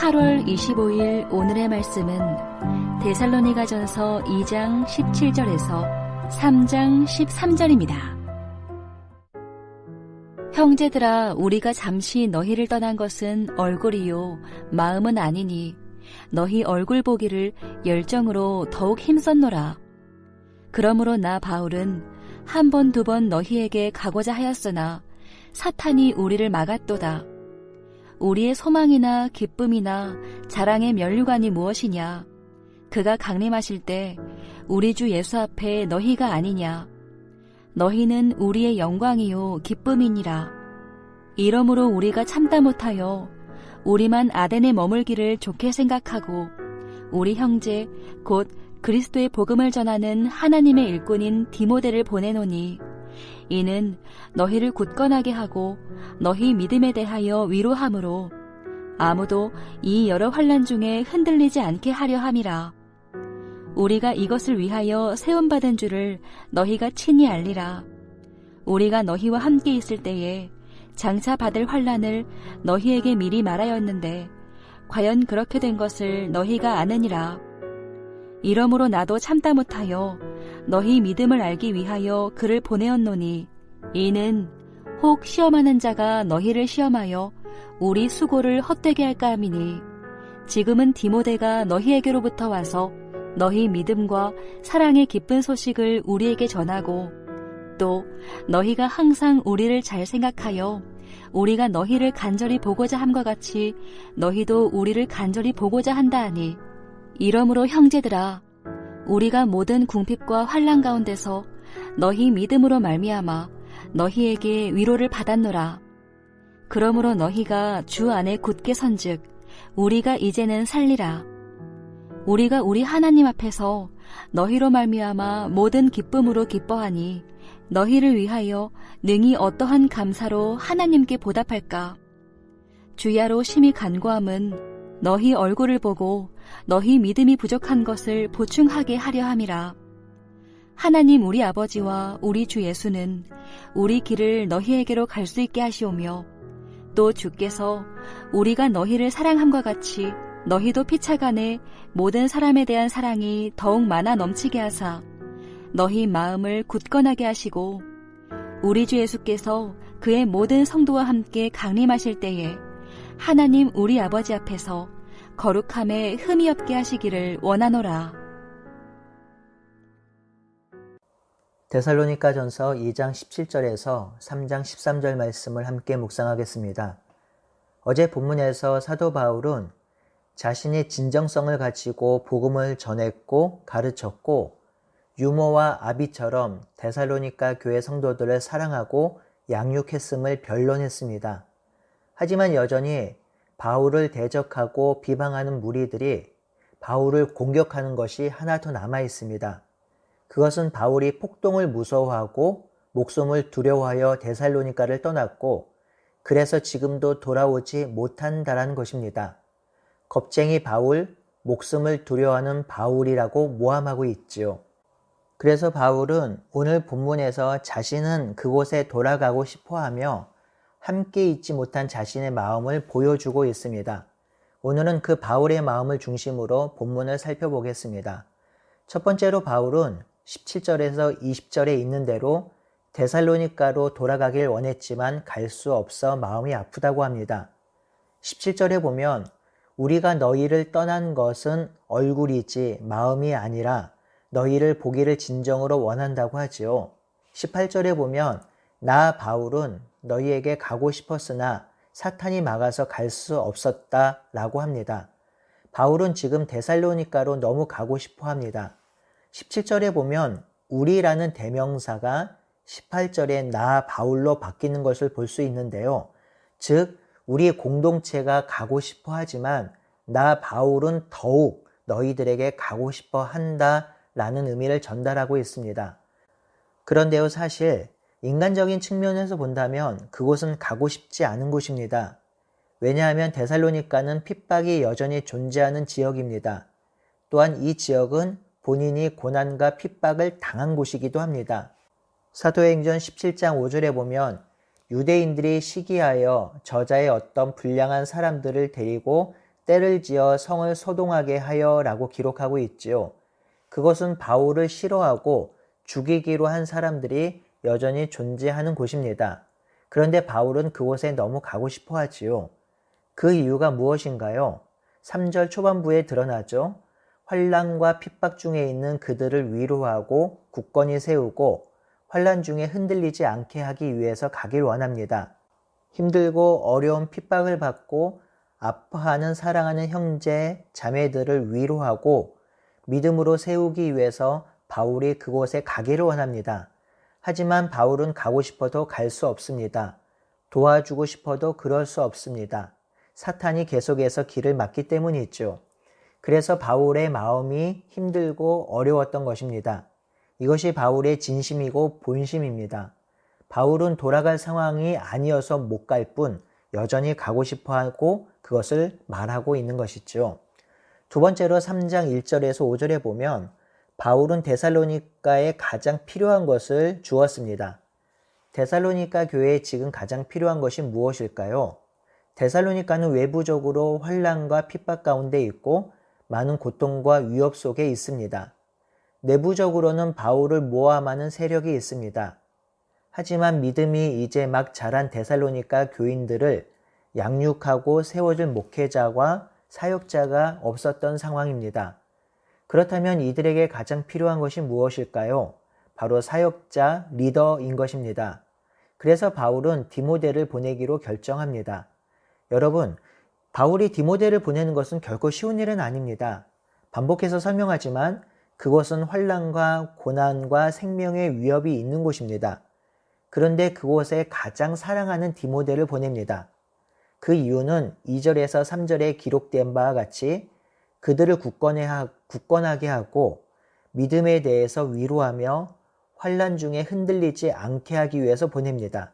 8월 25일 오늘의 말씀은 데살로니가전서 2장 17절에서 3장 13절입니다. 형제들아, 우리가 잠시 너희를 떠난 것은 얼굴이요 마음은 아니니 너희 얼굴 보기를 열정으로 더욱 힘썼노라. 그러므로 나 바울은 한 번 두 번 너희에게 가고자 하였으나 사탄이 우리를 막았도다. 우리의 소망이나 기쁨이나 자랑의 면류관이 무엇이냐? 그가 강림하실 때 우리 주 예수 앞에 너희가 아니냐? 너희는 우리의 영광이요 기쁨이니라. 이러므로 우리가 참다 못하여 우리만 아덴에 머물기를 좋게 생각하고 우리 형제 곧 그리스도의 복음을 전하는 하나님의 일꾼인 디모데를 보내노니 이는 너희를 굳건하게 하고 너희 믿음에 대하여 위로함으로 아무도 이 여러 환난 중에 흔들리지 않게 하려 함이라. 우리가 이것을 위하여 세움받은 줄을 너희가 친히 알리라. 우리가 너희와 함께 있을 때에 장차 받을 환난을 너희에게 미리 말하였는데 과연 그렇게 된 것을 너희가 아느니라. 이러므로 나도 참다 못하여 너희 믿음을 알기 위하여 그를 보내었노니 이는 혹 시험하는 자가 너희를 시험하여 우리 수고를 헛되게 할까 함이니 지금은 디모데가 너희에게로부터 와서 너희 믿음과 사랑의 기쁜 소식을 우리에게 전하고 또 너희가 항상 우리를 잘 생각하여 우리가 너희를 간절히 보고자 함과 같이 너희도 우리를 간절히 보고자 한다 하니 이러므로 형제들아, 우리가 모든 궁핍과 환난 가운데서 너희 믿음으로 말미암아 너희에게 위로를 받았노라. 그러므로 너희가 주 안에 굳게 선즉 우리가 이제는 살리라. 우리가 우리 하나님 앞에서 너희로 말미암아 모든 기쁨으로 기뻐하니 너희를 위하여 능히 어떠한 감사로 하나님께 보답할까? 주야로 심히 간구함은 너희 얼굴을 보고 너희 믿음이 부족한 것을 보충하게 하려 함이라. 하나님 우리 아버지와 우리 주 예수는 우리 길을 너희에게로 갈 수 있게 하시오며 또 주께서 우리가 너희를 사랑함과 같이 너희도 피차간에 모든 사람에 대한 사랑이 더욱 많아 넘치게 하사 너희 마음을 굳건하게 하시고 우리 주 예수께서 그의 모든 성도와 함께 강림하실 때에 하나님 우리 아버지 앞에서 거룩함에 흠이 없게 하시기를 원하노라. 데살로니가전서 2장 17절에서 3장 13절 말씀을 함께 묵상하겠습니다. 어제 본문에서 사도 바울은 자신이 진정성을 가지고 복음을 전했고 가르쳤고 유모와 아비처럼 데살로니가 교회 성도들을 사랑하고 양육했음을 변론했습니다. 하지만 여전히 바울을 대적하고 비방하는 무리들이 바울을 공격하는 것이 하나 더 남아 있습니다. 그것은 바울이 폭동을 무서워하고 목숨을 두려워하여 데살로니가를 떠났고 그래서 지금도 돌아오지 못한다라는 것입니다. 겁쟁이 바울, 목숨을 두려워하는 바울이라고 모함하고 있지요. 그래서 바울은 오늘 본문에서 자신은 그곳에 돌아가고 싶어하며 함께 있지 못한 자신의 마음을 보여주고 있습니다. 오늘은 그 바울의 마음을 중심으로 본문을 살펴보겠습니다. 첫 번째로 바울은 17절에서 20절에 있는 대로 데살로니가로 돌아가길 원했지만 갈 수 없어 마음이 아프다고 합니다. 17절에 보면 우리가 너희를 떠난 것은 얼굴이지 마음이 아니라 너희를 보기를 진정으로 원한다고 하지요. 18절에 보면 나 바울은 너희에게 가고 싶었으나 사탄이 막아서 갈 수 없었다 라고 합니다. 바울은 지금 데살로니가로 너무 가고 싶어 합니다. 17절에 보면 우리라는 대명사가 18절에 나 바울로 바뀌는 것을 볼 수 있는데요. 즉 우리 공동체가 가고 싶어 하지만 나 바울은 더욱 너희들에게 가고 싶어 한다 라는 의미를 전달하고 있습니다. 그런데요, 사실 인간적인 측면에서 본다면 그곳은 가고 싶지 않은 곳입니다. 왜냐하면 데살로니가는 핍박이 여전히 존재하는 지역입니다. 또한 이 지역은 본인이 고난과 핍박을 당한 곳이기도 합니다. 사도행전 17장 5절에 보면 유대인들이 시기하여 저자의 어떤 불량한 사람들을 데리고 때를 지어 성을 소동하게 하여 라고 기록하고 있지요. 그것은 바울을 싫어하고 죽이기로 한 사람들이 여전히 존재하는 곳입니다. 그런데 바울은 그곳에 너무 가고 싶어 하지요. 그 이유가 무엇인가요? 3절 초반부에 드러나죠. 환난과 핍박 중에 있는 그들을 위로하고 굳건히 세우고 환난 중에 흔들리지 않게 하기 위해서 가길 원합니다. 힘들고 어려운 핍박을 받고 아파하는 사랑하는 형제, 자매들을 위로하고 믿음으로 세우기 위해서 바울이 그곳에 가기를 원합니다. 하지만 바울은 가고 싶어도 갈 수 없습니다. 도와주고 싶어도 그럴 수 없습니다. 사탄이 계속해서 길을 막기 때문이죠. 그래서 바울의 마음이 힘들고 어려웠던 것입니다. 이것이 바울의 진심이고 본심입니다. 바울은 돌아갈 상황이 아니어서 못 갈 뿐 여전히 가고 싶어 하고 그것을 말하고 있는 것이죠. 두 번째로 3장 1절에서 5절에 보면 바울은 데살로니가에 가장 필요한 것을 주었습니다. 데살로니가 교회에 지금 가장 필요한 것이 무엇일까요? 데살로니가는 외부적으로 환난과 핍박 가운데 있고 많은 고통과 위협 속에 있습니다. 내부적으로는 바울을 모함하는 세력이 있습니다. 하지만 믿음이 이제 막 자란 데살로니가 교인들을 양육하고 세워줄 목회자와 사역자가 없었던 상황입니다. 그렇다면 이들에게 가장 필요한 것이 무엇일까요? 바로 사역자, 리더인 것입니다. 그래서 바울은 디모데를 보내기로 결정합니다. 여러분, 바울이 디모데를 보내는 것은 결코 쉬운 일은 아닙니다. 반복해서 설명하지만 그곳은 환난과 고난과 생명의 위협이 있는 곳입니다. 그런데 그곳에 가장 사랑하는 디모데를 보냅니다. 그 이유는 2절에서 3절에 기록된 바와 같이 그들을 굳건하게 하고 믿음에 대해서 위로하며 환난 중에 흔들리지 않게 하기 위해서 보냅니다.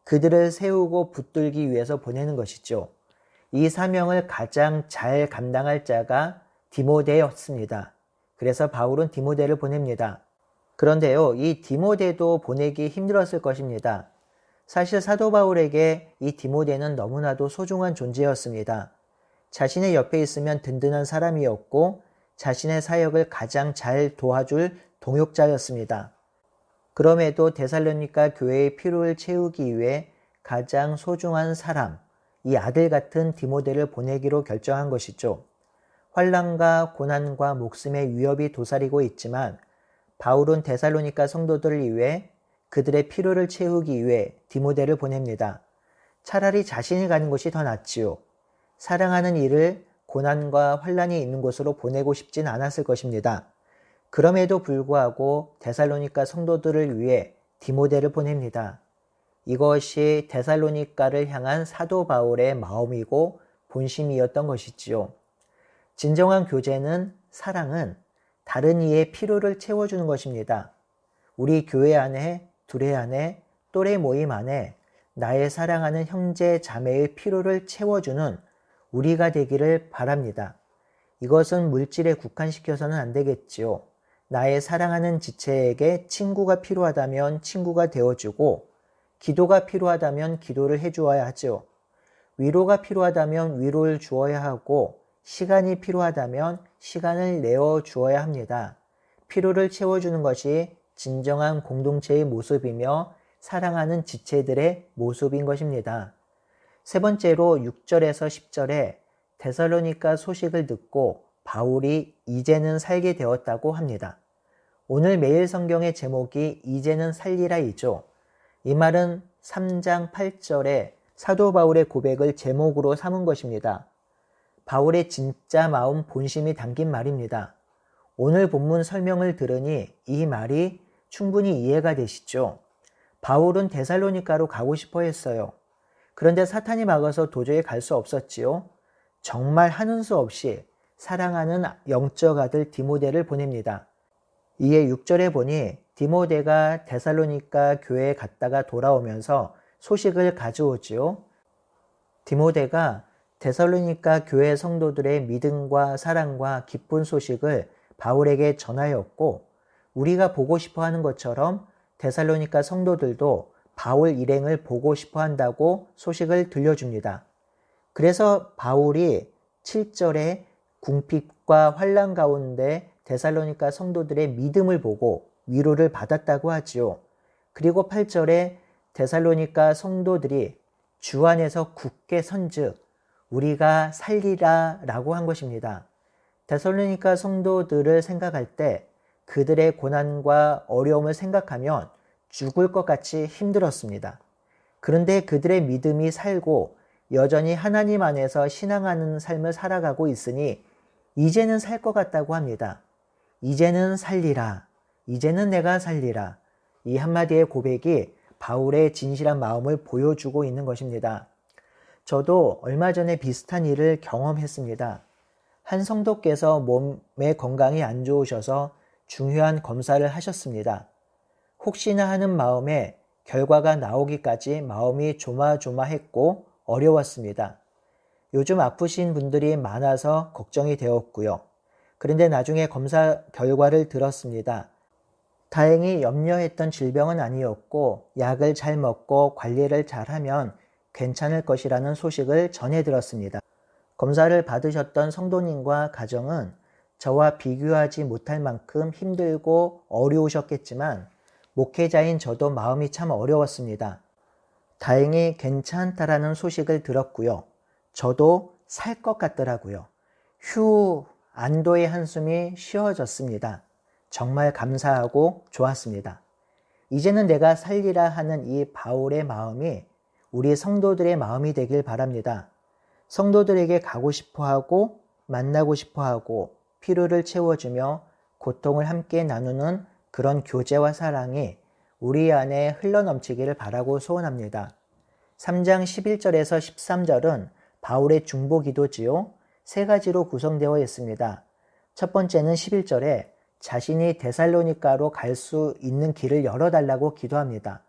그들을 세우고 붙들기 위해서 보내는 것이죠. 이 사명을 가장 잘 감당할 자가 디모데였습니다. 그래서 바울은 디모데를 보냅니다. 그런데요, 이 디모데도 보내기 힘들었을 것입니다. 사실 사도 바울에게 이 디모데는 너무나도 소중한 존재였습니다. 자신의 옆에 있으면 든든한 사람이었고 자신의 사역을 가장 잘 도와줄 동역자였습니다. 그럼에도 데살로니가 교회의 필요를 채우기 위해 가장 소중한 사람, 이 아들 같은 디모데를 보내기로 결정한 것이죠. 환난과 고난과 목숨의 위협이 도사리고 있지만 바울은 데살로니가 성도들을 위해 그들의 필요를 채우기 위해 디모데를 보냅니다. 차라리 자신이 가는 것이 더 낫지요. 사랑하는 이를 고난과 환난이 있는 곳으로 보내고 싶진 않았을 것입니다. 그럼에도 불구하고 데살로니가 성도들을 위해 디모데를 보냅니다. 이것이 데살로니가를 향한 사도 바울의 마음이고 본심이었던 것이지요. 진정한 교제는, 사랑은 다른 이의 필요를 채워주는 것입니다. 우리 교회 안에, 둘의 안에, 또래 모임 안에 나의 사랑하는 형제 자매의 필요를 채워주는 우리가 되기를 바랍니다. 이것은 물질에 국한시켜서는 안 되겠지요. 나의 사랑하는 지체에게 친구가 필요하다면 친구가 되어주고 기도가 필요하다면 기도를 해주어야 하죠. 위로가 필요하다면 위로를 주어야 하고 시간이 필요하다면 시간을 내어 주어야 합니다. 필요를 채워주는 것이 진정한 공동체의 모습이며 사랑하는 지체들의 모습인 것입니다. 세 번째로 6절에서 10절에 데살로니가 소식을 듣고 바울이 이제는 살게 되었다고 합니다. 오늘 매일 성경의 제목이 이제는 살리라이죠. 이 말은 3장 8절에 사도 바울의 고백을 제목으로 삼은 것입니다. 바울의 진짜 마음 본심이 담긴 말입니다. 오늘 본문 설명을 들으니 이 말이 충분히 이해가 되시죠? 바울은 데살로니가로 가고 싶어 했어요. 그런데 사탄이 막아서 도저히 갈 수 없었지요. 정말 하는 수 없이 사랑하는 영적 아들 디모데를 보냅니다. 이에 6절에 보니 디모데가 데살로니가 교회에 갔다가 돌아오면서 소식을 가져오지요. 디모데가 데살로니가 교회 성도들의 믿음과 사랑과 기쁜 소식을 바울에게 전하였고 우리가 보고 싶어 하는 것처럼 데살로니가 성도들도 바울 일행을 보고 싶어 한다고 소식을 들려줍니다. 그래서 바울이 7절에 궁핍과 환난 가운데 데살로니가 성도들의 믿음을 보고 위로를 받았다고 하지요. 그리고 8절에 데살로니가 성도들이 주 안에서 굳게 선즉 우리가 살리라 라고 한 것입니다. 데살로니가 성도들을 생각할 때 그들의 고난과 어려움을 생각하면 죽을 것 같이 힘들었습니다. 그런데 그들의 믿음이 살고 여전히 하나님 안에서 신앙하는 삶을 살아가고 있으니 이제는 살 것 같다고 합니다. 이제는 살리라. 이제는 내가 살리라. 이 한마디의 고백이 바울의 진실한 마음을 보여주고 있는 것입니다. 저도 얼마 전에 비슷한 일을 경험했습니다. 한 성도께서 몸의 건강이 안 좋으셔서 중요한 검사를 하셨습니다. 혹시나 하는 마음에 결과가 나오기까지 마음이 조마조마했고 어려웠습니다. 요즘 아프신 분들이 많아서 걱정이 되었고요. 그런데 나중에 검사 결과를 들었습니다. 다행히 염려했던 질병은 아니었고 약을 잘 먹고 관리를 잘하면 괜찮을 것이라는 소식을 전해 들었습니다. 검사를 받으셨던 성도님과 가정은 저와 비교하지 못할 만큼 힘들고 어려우셨겠지만 목회자인 저도 마음이 참 어려웠습니다. 다행히 괜찮다라는 소식을 들었고요. 저도 살 것 같더라고요. 휴, 안도의 한숨이 쉬어졌습니다. 정말 감사하고 좋았습니다. 이제는 내가 살리라 하는 이 바울의 마음이 우리 성도들의 마음이 되길 바랍니다. 성도들에게 가고 싶어하고 만나고 싶어하고 필요를 채워주며 고통을 함께 나누는 그런 교제와 사랑이 우리 안에 흘러넘치기를 바라고 소원합니다. 3장 11절에서 13절은 바울의 중보기도지요. 세 가지로 구성되어 있습니다. 첫 번째는 11절에 자신이 데살로니가로 갈 수 있는 길을 열어달라고 기도합니다.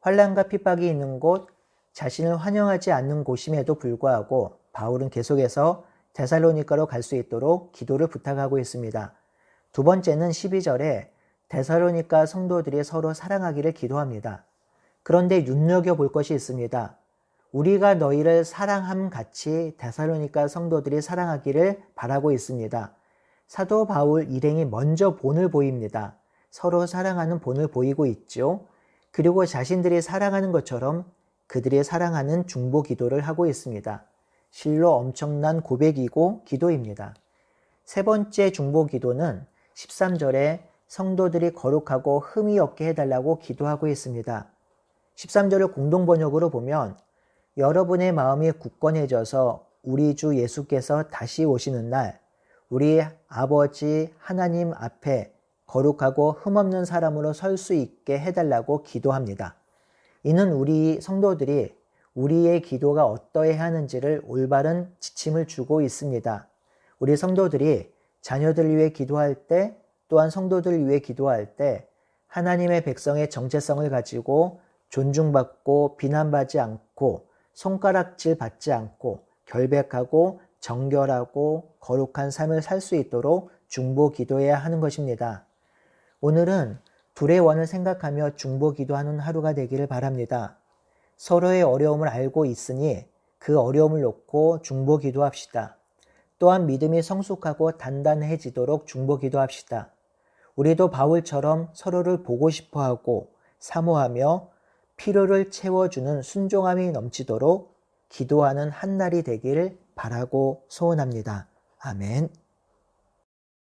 환난과 핍박이 있는 곳, 자신을 환영하지 않는 곳임에도 불구하고 바울은 계속해서 데살로니가로 갈 수 있도록 기도를 부탁하고 있습니다. 두 번째는 12절에 데살로니가 성도들이 서로 사랑하기를 기도합니다. 그런데 눈여겨볼 것이 있습니다. 우리가 너희를 사랑함 같이 데살로니가 성도들이 사랑하기를 바라고 있습니다. 사도 바울 일행이 먼저 본을 보입니다. 서로 사랑하는 본을 보이고 있죠. 그리고 자신들이 사랑하는 것처럼 그들이 사랑하는 중보 기도를 하고 있습니다. 실로 엄청난 고백이고 기도입니다. 세 번째 중보 기도는 13절에 성도들이 거룩하고 흠이 없게 해달라고 기도하고 있습니다. 13절을 공동번역으로 보면 여러분의 마음이 굳건해져서 우리 주 예수께서 다시 오시는 날 우리 아버지 하나님 앞에 거룩하고 흠없는 사람으로 설 수 있게 해달라고 기도합니다. 이는 우리 성도들이 우리의 기도가 어떠해야 하는지를 올바른 지침을 주고 있습니다. 우리 성도들이 자녀들을 위해 기도할 때 또한 성도들을 위해 기도할 때 하나님의 백성의 정체성을 가지고 존중받고 비난받지 않고 손가락질 받지 않고 결백하고 정결하고 거룩한 삶을 살 수 있도록 중보 기도해야 하는 것입니다. 오늘은 둘의 원을 생각하며 중보 기도하는 하루가 되기를 바랍니다. 서로의 어려움을 알고 있으니 그 어려움을 놓고 중보 기도합시다. 또한 믿음이 성숙하고 단단해지도록 중보 기도합시다. 우리도 바울처럼 서로를 보고 싶어하고 사모하며 필요를 채워주는 순종함이 넘치도록 기도하는 한날이 되기를 바라고 소원합니다. 아멘.